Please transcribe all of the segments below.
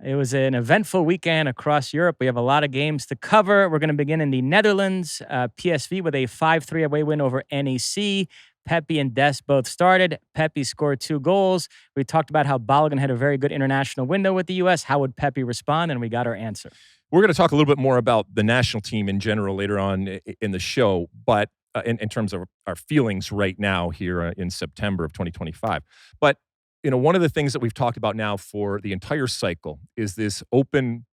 It was an eventful weekend across Europe. We have a lot of games to cover. We're going to begin in the Netherlands. PSV with a 5-3 away win over NEC. Pepi and Des both started. Pepi scored 2 goals. We talked about how Balogun had a very good international window with the U.S. How would Pepi respond? And we got our answer. We're going to talk a little bit more about the national team in general later on in the show, but in terms of our feelings right now here in September of 2025. But one of the things that we've talked about now for the entire cycle is this open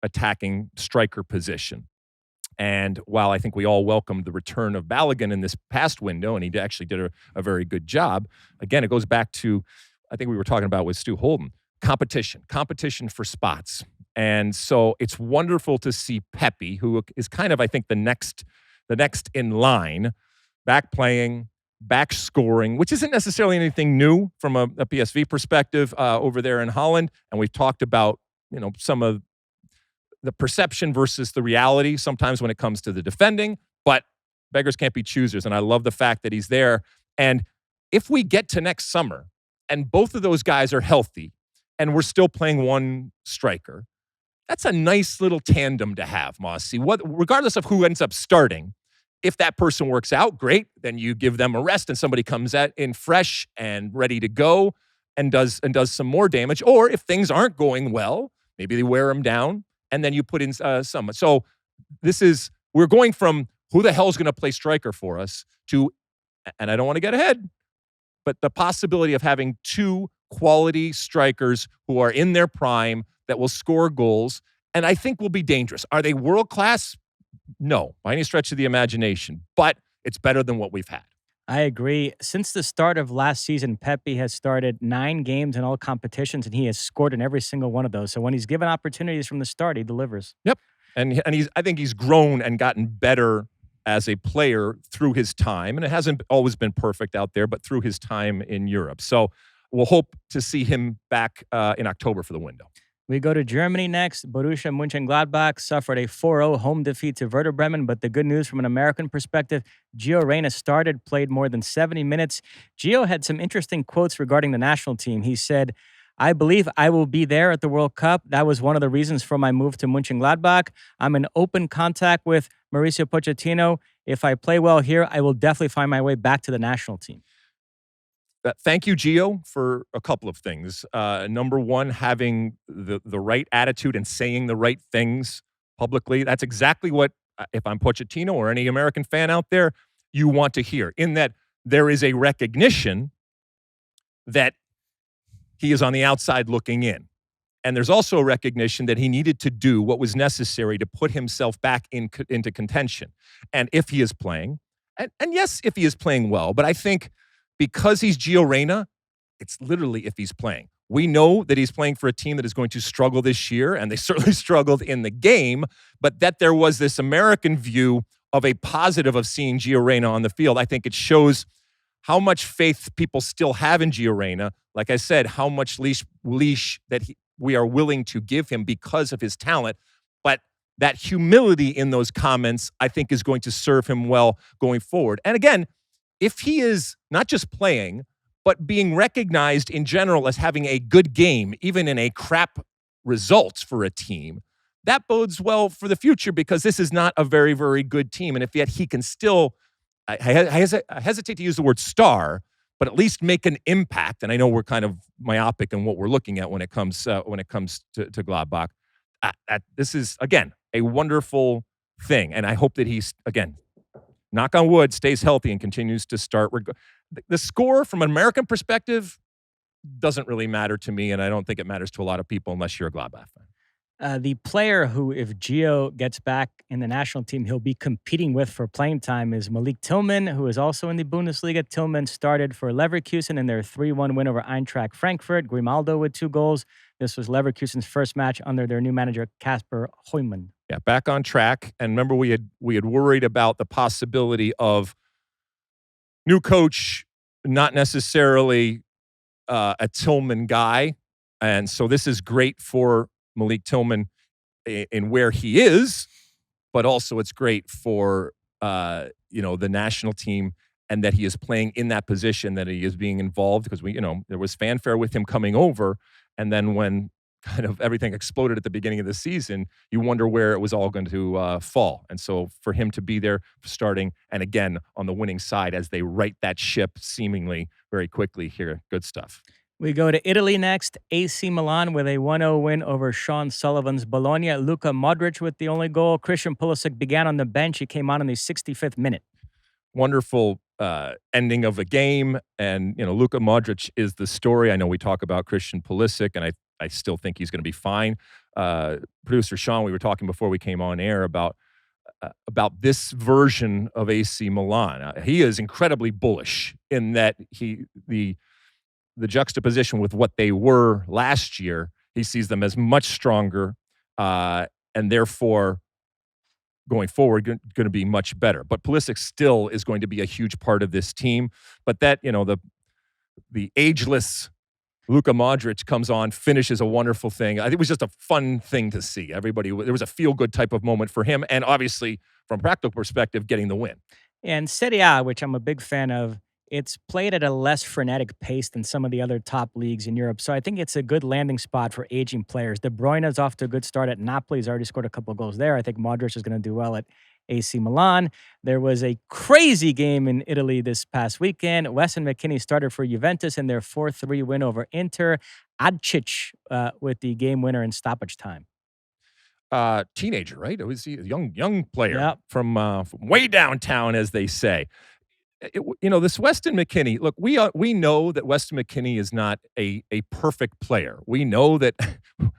attacking striker position. And while I think we all welcomed the return of Balogun in this past window, and he actually did a very good job, again, it goes back to, I think we were talking about with Stu Holden, competition for spots. And so it's wonderful to see Pepi, who is kind of, I think, the next in line, back playing, back scoring, which isn't necessarily anything new from a PSV perspective over there in Holland. And we've talked about, some of the perception versus the reality sometimes when it comes to the defending, but beggars can't be choosers. And I love the fact that he's there. And if we get to next summer and both of those guys are healthy and we're still playing one striker, that's a nice little tandem to have, Mosse. Regardless of who ends up starting, if that person works out, great. Then you give them a rest and somebody comes in fresh and ready to go and does some more damage. Or if things aren't going well, maybe they wear them down and then you put in some. So we're going from who the hell's going to play striker for us to, and I don't want to get ahead, but the possibility of having 2 quality strikers who are in their prime that will score goals and I think will be dangerous. Are they world class? No, by any stretch of the imagination, but it's better than what we've had. I agree. Since the start of last season, Pepi has started 9 games in all competitions, and he has scored in every single one of those. So when he's given opportunities from the start, he delivers. Yep, and I think he's grown and gotten better as a player through his time, and it hasn't always been perfect out there, but through his time in Europe. So we'll hope to see him back in October for the window. We go to Germany next. Borussia Mönchengladbach suffered a 4-0 home defeat to Werder Bremen, but the good news from an American perspective, Gio Reyna started, played more than 70 minutes. Gio had some interesting quotes regarding the national team. He said, "I believe I will be there at the World Cup. That was one of the reasons for my move to Mönchengladbach. I'm in open contact with Mauricio Pochettino. If I play well here, I will definitely find my way back to the national team." Thank you, Gio, for a couple of things. Number one, having the right attitude and saying the right things publicly. That's exactly what, if I'm Pochettino or any American fan out there, you want to hear. In that there is a recognition that he is on the outside looking in. And there's also a recognition that he needed to do what was necessary to put himself back into contention. And if he is playing, and yes, if he is playing well, but I think because he's Gio Reyna, it's literally if he's playing. We know that he's playing for a team that is going to struggle this year, and they certainly struggled in the game, but that there was this American view of a positive of seeing Gio Reyna on the field. I think it shows how much faith people still have in Gio Reyna. Like I said, how much leash that we are willing to give him because of his talent. But that humility in those comments, I think, is going to serve him well going forward. And again, if he is not just playing, but being recognized in general as having a good game, even in a crap results for a team, that bodes well for the future because this is not a very, very good team. And if yet he can still, I hesitate to use the word star, but at least make an impact. And I know we're kind of myopic in what we're looking at when it comes to Gladbach. This is, again, a wonderful thing. And I hope that he's, again, knock on wood, stays healthy and continues to start. The score from an American perspective doesn't really matter to me, and I don't think it matters to a lot of people unless you're a Gladbach fan. The player who, if Gio gets back in the national team, he'll be competing with for playing time is Malik Tillman, who is also in the Bundesliga. Tillman started for Leverkusen in their 3-1 win over Eintracht Frankfurt. Grimaldo with 2 goals. This was Leverkusen's first match under their new manager, Kasper Heumann. Yeah, back on track. And remember, we had worried about the possibility of new coach, not necessarily a Tillman guy. And so this is great for Malik Tillman in where he is, but also it's great for the national team and that he is playing in that position, that he is being involved because there was fanfare with him coming over. And then when kind of everything exploded at the beginning of the season, you wonder where it was all going to fall. And so for him to be there starting and again on the winning side as they right that ship seemingly very quickly here, good stuff. We go to Italy next. AC Milan with a 1-0 win over Sean Sullivan's Bologna. Luka Modric with the only goal. Christian Pulisic began on the bench. He came on in the 65th minute. Wonderful ending of a game. And, Luka Modric is the story. I know we talk about Christian Pulisic, and I still think he's going to be fine. Producer Sean, we were talking before we came on air about this version of AC Milan. He is incredibly bullish in that the juxtaposition with what they were last year, he sees them as much stronger and therefore going forward going to be much better. But Pulisic still is going to be a huge part of this team. But that, the ageless Luka Modric comes on, finishes a wonderful thing. I think it was just a fun thing to see. There was a feel-good type of moment for him. And obviously, from a practical perspective, getting the win. And Serie A, which I'm a big fan of, it's played at a less frenetic pace than some of the other top leagues in Europe. So I think it's a good landing spot for aging players. De Bruyne is off to a good start at Napoli. He's already scored a couple of goals there. I think Modric is going to do well at AC Milan. There was a crazy game in Italy this past weekend. Weston McKennie started for Juventus in their 4-3 win over Inter. Adcic with the game winner in stoppage time. Teenager, right? It was a young player from way downtown, as they say. This Weston McKennie, look, we know that Weston McKennie is not a perfect player. We know that,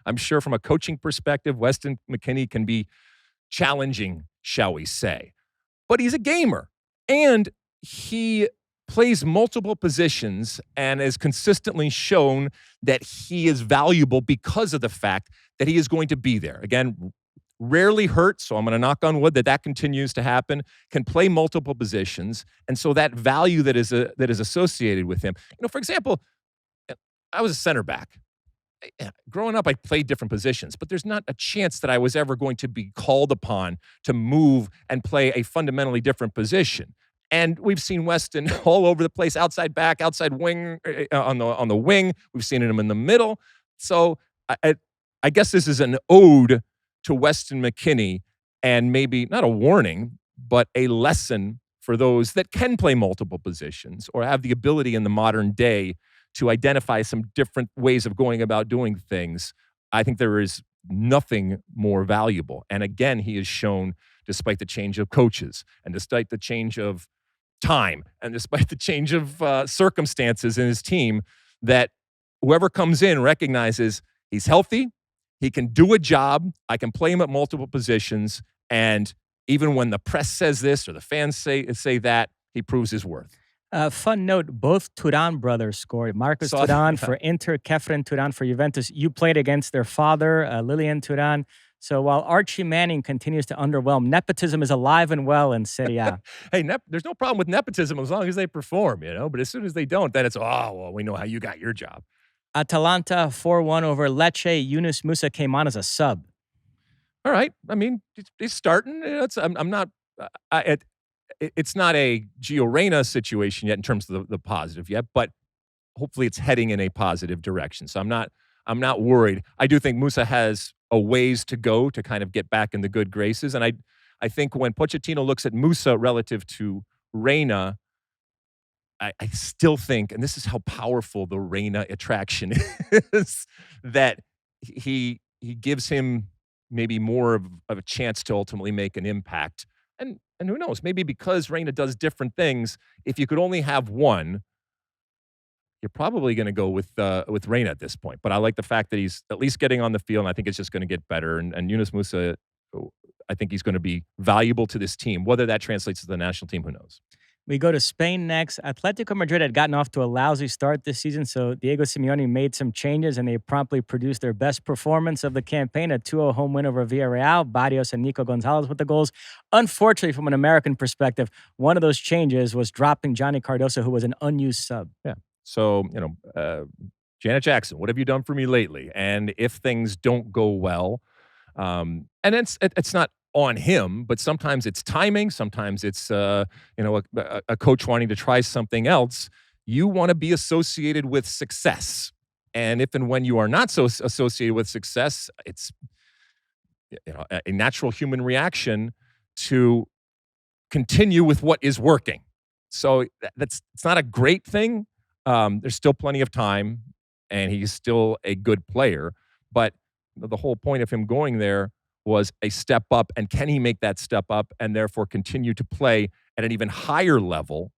I'm sure from a coaching perspective, Weston McKennie can be challenging, shall we say. But he's a gamer, and he plays multiple positions and has consistently shown that he is valuable because of the fact that he is going to be there. Again, rarely hurt, so I'm going to knock on wood that continues to happen, can play multiple positions, and so that value that is associated with him. For example, I was a center back. Growing up, I played different positions, but there's not a chance that I was ever going to be called upon to move and play a fundamentally different position. And we've seen Weston all over the place, outside back, outside wing, on the wing. We've seen him in the middle. So I guess this is an ode to Weston McKennie, and maybe not a warning, but a lesson for those that can play multiple positions or have the ability in the modern day to identify some different ways of going about doing things. I think there is nothing more valuable. And again, he has shown, despite the change of coaches and despite the change of time and despite the change of circumstances in his team, that whoever comes in recognizes he's healthy, he can do a job. I can play him at multiple positions. And even when the press says this or the fans say that, he proves his worth. Fun note, both Thuram brothers scored. Marcus Thuram for Inter, Kefren Thuram for Juventus. You played against their father, Lilian Thuram. So while Archie Manning continues to underwhelm, nepotism is alive and well in Serie A. Hey, there's no problem with nepotism as long as they perform, But as soon as they don't, then it's, we know how you got your job. Atalanta 4-1 over Lecce. Yunus Musa came on as a sub. All right. I mean, he's starting. I'm not. It's not a Gio Reyna situation yet in terms of the positive yet, but hopefully it's heading in a positive direction. So I'm not worried. I do think Musa has a ways to go to kind of get back in the good graces, and I think when Pochettino looks at Musa relative to Reyna, I still think, and this is how powerful the Reyna attraction is, that he gives him maybe more of a chance to ultimately make an impact. And who knows, maybe because Reyna does different things, if you could only have one, you're probably going to go with Reyna at this point. But I like the fact that he's at least getting on the field, and I think it's just going to get better. And Yunus Musa, I think he's going to be valuable to this team. Whether that translates to the national team, who knows? We go to Spain next. Atletico Madrid had gotten off to a lousy start this season, so Diego Simeone made some changes, and they promptly produced their best performance of the campaign, a 2-0 home win over Villarreal. Barrios and Nico Gonzalez with the goals. Unfortunately, from an American perspective, one of those changes was dropping Johnny Cardoso, who was an unused sub. Yeah. So, Janet Jackson, what have you done for me lately? And if things don't go well, and it's not on him, but sometimes it's timing. Sometimes it's a coach wanting to try something else. You want to be associated with success, And if and when you are not so associated with success, it's a natural human reaction to continue with what is working. So it's not a great thing. There's still plenty of time, and he's still a good player. But the whole point of him going there was a step up, and can he make that step up and therefore continue to play at an even higher level,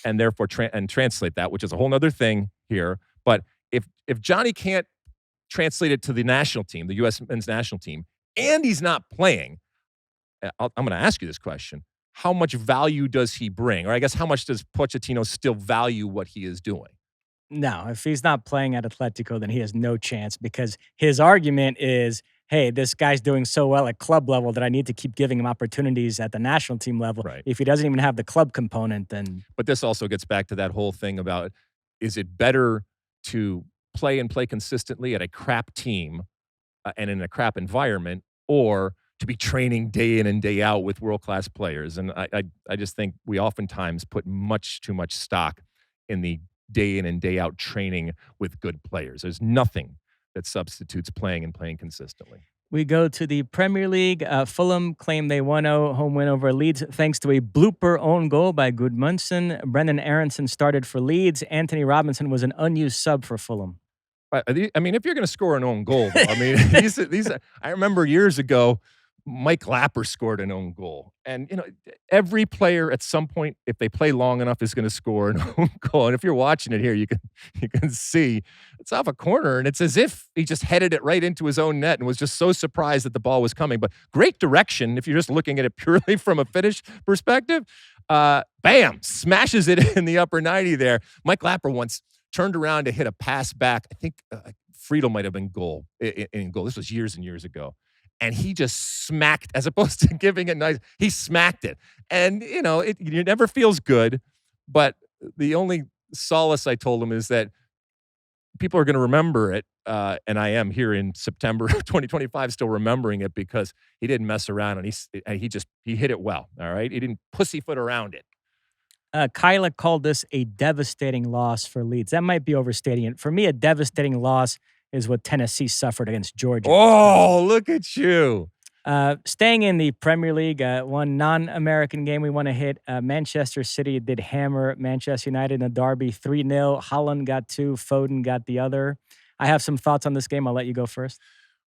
and therefore translate that, which is a whole other thing here. But if Johnny can't translate it to the national team, the U.S. men's national team, and he's not playing, I'm going to ask you this question. How much value does he bring? Or I guess how much does Pochettino still value what he is doing? No, if he's not playing at Atletico, then he has no chance because his argument is, hey, this guy's doing so well at club level that I need to keep giving him opportunities at the national team level. Right. If he doesn't even have the club component, then... But this also gets back to that whole thing about, is it better to play consistently at a crap team and in a crap environment, or to be training day in and day out with world-class players? And I just think we oftentimes put much too much stock in the day in and day out training with good players. There's nothing that substitutes playing consistently. We go to the Premier League. Fulham claimed they won a home win over Leeds thanks to a blooper own goal by Gudmundsson. Brendan Aronson started for Leeds. Anthony Robinson was an unused sub for Fulham. I mean, if you're going to score an own goal, though, I mean, these. I remember years ago, Mike Lapper scored an own goal, and every player at some point, if they play long enough, is going to score an own goal. And if you're watching it here, you can see it's off a corner, and it's as if he just headed it right into his own net and was just so surprised that the ball was coming. But great direction if you're just looking at it purely from a finish perspective. Bam, smashes it in the upper 90 there. Mike Lapper once turned around to hit a pass back. I think Friedel might have been in goal. This was years and years ago. And he just smacked, as opposed to giving it nice, he smacked it. And, it never feels good. But the only solace I told him is that people are going to remember it. And I am here in September of 2025 still remembering it, because he didn't mess around, and he hit it well. All right. He didn't pussyfoot around it. Kyla called this a devastating loss for Leeds. That might be overstating it. For me, a devastating loss is what Tennessee suffered against Georgia. Oh, look at you. Staying in the Premier League, one non-American game we want to hit. Manchester City did hammer Manchester United in a derby 3-0. Holland got 2, Foden got the other. I have some thoughts on this game. I'll let you go first.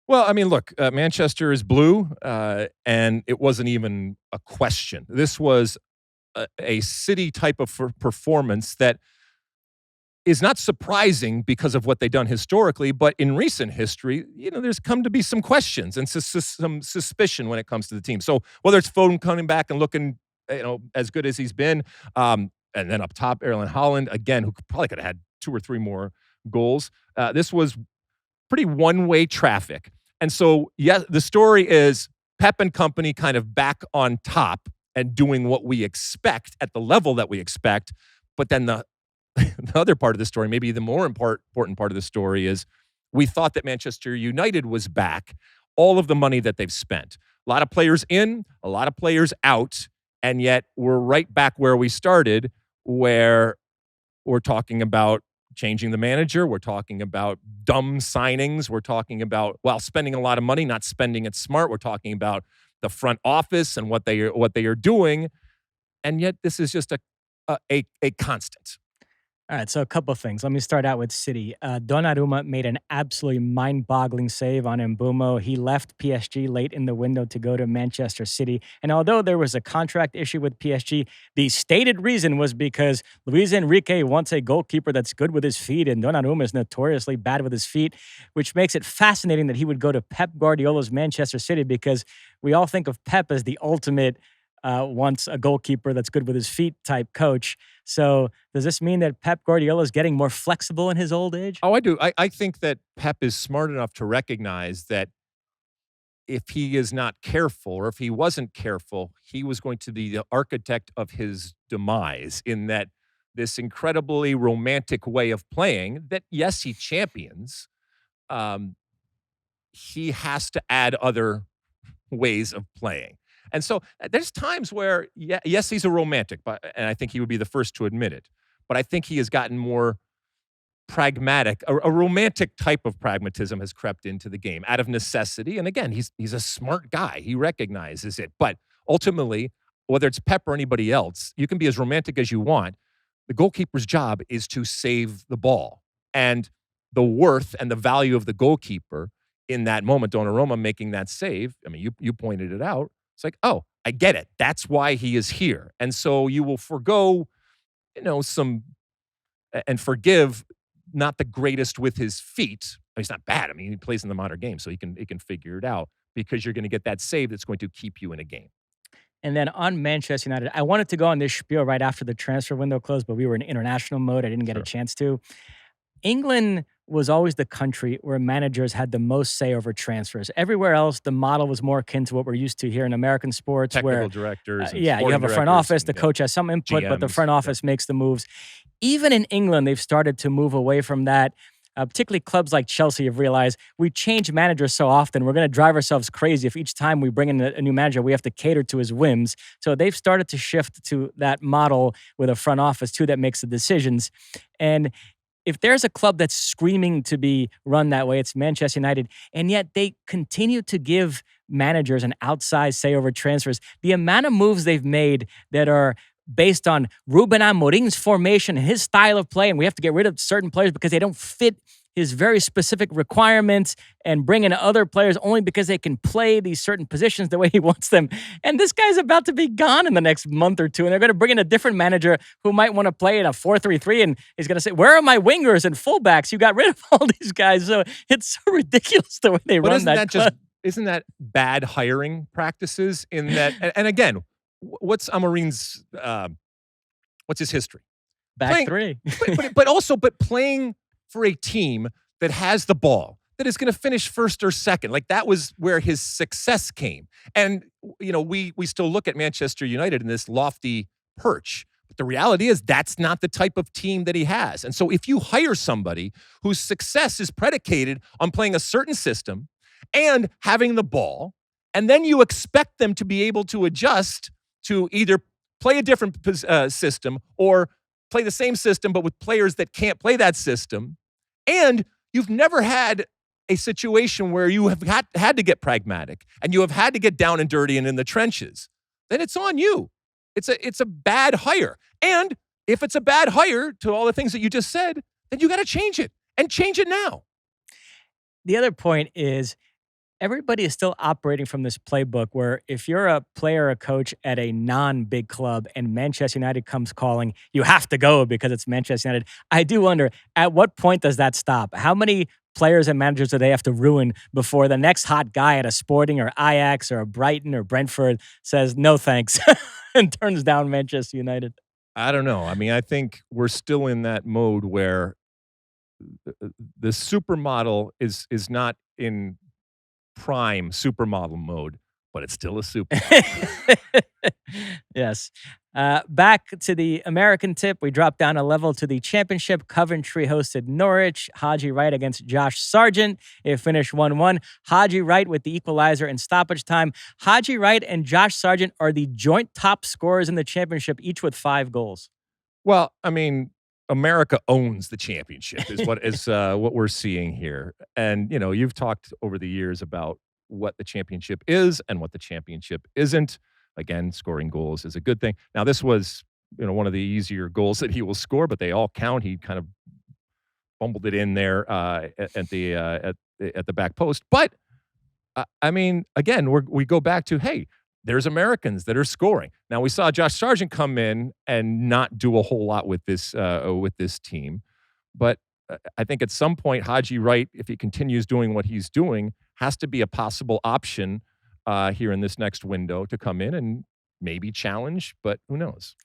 Well, I mean, look, Manchester is blue, and it wasn't even a question. This was a City type of performance that is not surprising because of what they've done historically, but in recent history, there's come to be some questions and some suspicion when it comes to the team. So whether it's Foden coming back and looking, as good as he's been, and then up top, Erling Haaland, again, who probably could have had 2 or 3 more goals. This was pretty one-way traffic. And so, yeah, the story is Pep and company kind of back on top and doing what we expect at the level that we expect. But then the other part of the story, maybe the more important part of the story, is we thought that Manchester United was back. All of the money that they've spent. A lot of players in, a lot of players out, and yet we're right back where we started, where we're talking about changing the manager. We're talking about dumb signings. We're talking about, spending a lot of money, not spending it smart. We're talking about the front office and what they are doing. And yet this is just a constant. All right, so a couple of things. Let me start out with City. Donnarumma made an absolutely mind-boggling save on Mbeumo. He left PSG late in the window to go to Manchester City. And although there was a contract issue with PSG, the stated reason was because Luis Enrique wants a goalkeeper that's good with his feet, and Donnarumma is notoriously bad with his feet, which makes it fascinating that he would go to Pep Guardiola's Manchester City, because we all think of Pep as the ultimate wants a goalkeeper that's good with his feet type coach. So does this mean that Pep Guardiola is getting more flexible in his old age? Oh, I do. I think that Pep is smart enough to recognize that if he is not careful, or if he wasn't careful, he was going to be the architect of his demise, in that this incredibly romantic way of playing that, yes, he champions, he has to add other ways of playing. And so there's times where, yes, he's a romantic, and I think he would be the first to admit it. But I think he has gotten more pragmatic, a romantic type of pragmatism has crept into the game out of necessity. And again, he's a smart guy. He recognizes it. But ultimately, whether it's Pep or anybody else, you can be as romantic as you want. The goalkeeper's job is to save the ball. And the worth and the value of the goalkeeper in that moment, Donnarumma making that save, I mean, you pointed it out. It's like, oh, I get it. That's why he is here. And so you will forgo, some and forgive not the greatest with his feet. I mean, he's not bad. I mean, he plays in the modern game, so he can figure it out because you're going to get that save that's going to keep you in a game. And then on Manchester United, I wanted to go on this spiel right after the transfer window closed, but we were in international mode. I didn't get a chance to. England was always the country where managers had the most say over transfers. Everywhere else, the model was more akin to what we're used to here in American sports. Technical directors. You have a front office, the coach has some input, GMs, but the front office makes the moves. Even in England, they've started to move away from that. Particularly clubs like Chelsea have realized we change managers so often, we're going to drive ourselves crazy if each time we bring in a new manager, we have to cater to his whims. So they've started to shift to that model with a front office, too, that makes the decisions. And if there's a club that's screaming to be run that way, it's Manchester United. And yet they continue to give managers an outsized say over transfers. The amount of moves they've made that are based on Ruben Amorim's formation and his style of play, and we have to get rid of certain players because they don't fit his very specific requirements and bring in other players only because they can play these certain positions the way he wants them. And this guy's about to be gone in the next month or two, and they're going to bring in a different manager who might want to play in a 4-3-3, and he's going to say, where are my wingers and fullbacks? You got rid of all these guys. So it's so ridiculous the way they run that club. Isn't that bad hiring practices in that? And again, what's Amorim's, what's his history? Three. but playing for a team that has the ball, that is going to finish first or second. Like, that was where his success came. And, we still look at Manchester United in this lofty perch. But the reality is that's not the type of team that he has. And so if you hire somebody whose success is predicated on playing a certain system and having the ball, and then you expect them to be able to adjust to either play a different system or play the same system but with players that can't play that system, and you've never had a situation where you have had to get pragmatic and you have had to get down and dirty and in the trenches, then it's on you. It's a bad hire. And if it's a bad hire to all the things that you just said, then you got to change it, and change it now. The other point is everybody is still operating from this playbook where if you're a player or a coach at a non-big club and Manchester United comes calling, you have to go because it's Manchester United. I do wonder, at what point does that stop? How many players and managers do they have to ruin before the next hot guy at a Sporting or Ajax or a Brighton or Brentford says, no thanks, and turns down Manchester United? I don't know. I mean, I think we're still in that mode where the supermodel is not in prime supermodel mode, but it's still a supermodel. Yes. Back to the American tip, we dropped down a level to the championship. Coventry hosted Norwich. Haji Wright against Josh Sargent. It finished 1-1. Haji Wright with the equalizer in stoppage time. Haji Wright and Josh Sargent are the joint top scorers in the championship, each with 5 goals. Well, I mean, America owns the championship is what we're seeing here. And, you've talked over the years about what the championship is and what the championship isn't. Again, scoring goals is a good thing. Now, this was, one of the easier goals that he will score, but they all count. He kind of fumbled it in there at the back post. But, I mean, again, we go back to, hey, there's Americans that are scoring. Now, we saw Josh Sargent come in and not do a whole lot with this team. But I think at some point, Haji Wright, if he continues doing what he's doing, has to be a possible option here in this next window to come in and maybe challenge, but who knows?